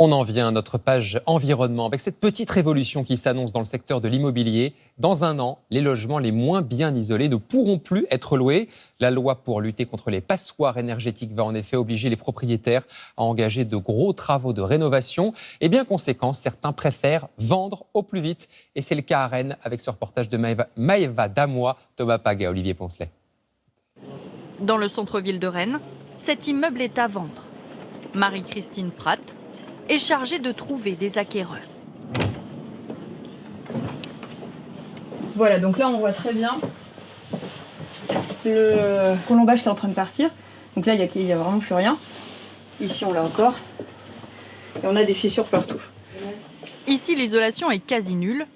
On en vient à notre page environnement avec cette petite révolution qui s'annonce dans le secteur de l'immobilier. Dans un an, les logements les moins bien isolés ne pourront plus être loués. La loi pour lutter contre les passoires énergétiques va en effet obliger les propriétaires à engager de gros travaux de rénovation. Et bien conséquent, certains préfèrent vendre au plus vite. Et c'est le cas à Rennes avec ce reportage de Maëva Damois, Thomas Paga, Olivier Poncelet. Dans le centre-ville de Rennes, cet immeuble est à vendre. Marie-Christine Pratt est chargée de trouver des acquéreurs. Voilà, donc là on voit très bien le colombage qui est en train de partir. Donc là il n'y a vraiment plus rien. Ici on l'a encore. Et on a des fissures partout. Ici l'isolation est quasi nulle.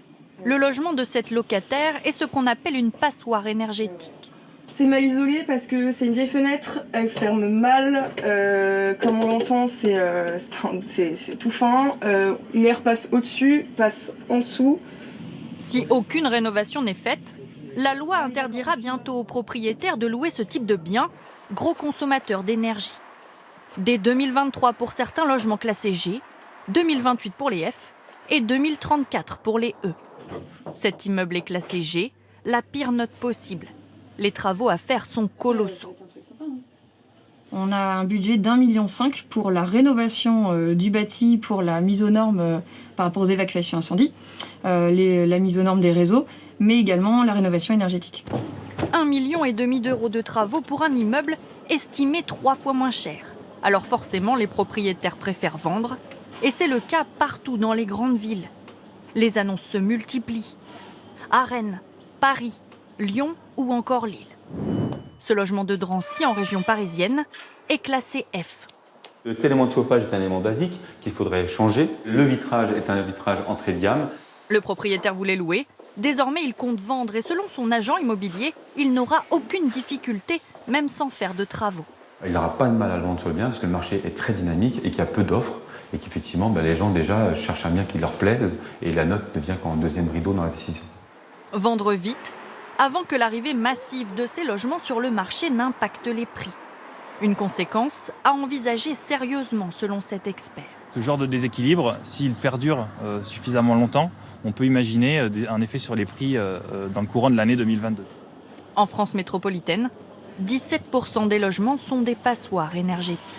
Le logement de cette locataire est ce qu'on appelle une passoire énergétique. C'est mal isolé parce que c'est une vieille fenêtre, elle ferme mal, comme on l'entend c'est tout fin, l'air passe au-dessus, passe en dessous. Si aucune rénovation n'est faite, la loi interdira bientôt aux propriétaires de louer ce type de bien, gros consommateurs d'énergie. Dès 2023 pour certains logements classés G, 2028 pour les F et 2034 pour les E. Cet immeuble est classé G, la pire note possible. Les travaux à faire sont colossaux. On a un budget d'1,5 million pour la rénovation du bâti, pour la mise aux normes par rapport aux évacuations incendies, la mise aux normes des réseaux, mais également la rénovation énergétique. 1,5 million d'euros de travaux pour un immeuble estimé 3 fois moins cher. Alors forcément, les propriétaires préfèrent vendre, et c'est le cas partout dans les grandes villes. Les annonces se multiplient. À Rennes, Paris, Lyon ou encore Lille. Ce logement de Drancy, en région parisienne, est classé F. Cet élément de chauffage est un élément basique qu'il faudrait changer. Le vitrage est un vitrage entrée de gamme. Le propriétaire voulait louer. Désormais, il compte vendre et selon son agent immobilier, il n'aura aucune difficulté, même sans faire de travaux. Il n'aura pas de mal à le vendre sur le bien parce que le marché est très dynamique et qu'il y a peu d'offres et qu'effectivement les gens déjà cherchent un bien qui leur plaise et la note ne vient qu'en deuxième rideau dans la décision. Vendre vite, avant que l'arrivée massive de ces logements sur le marché n'impacte les prix. Une conséquence à envisager sérieusement selon cet expert. Ce genre de déséquilibre, s'il perdure suffisamment longtemps, on peut imaginer un effet sur les prix dans le courant de l'année 2022. En France métropolitaine, 17% des logements sont des passoires énergétiques.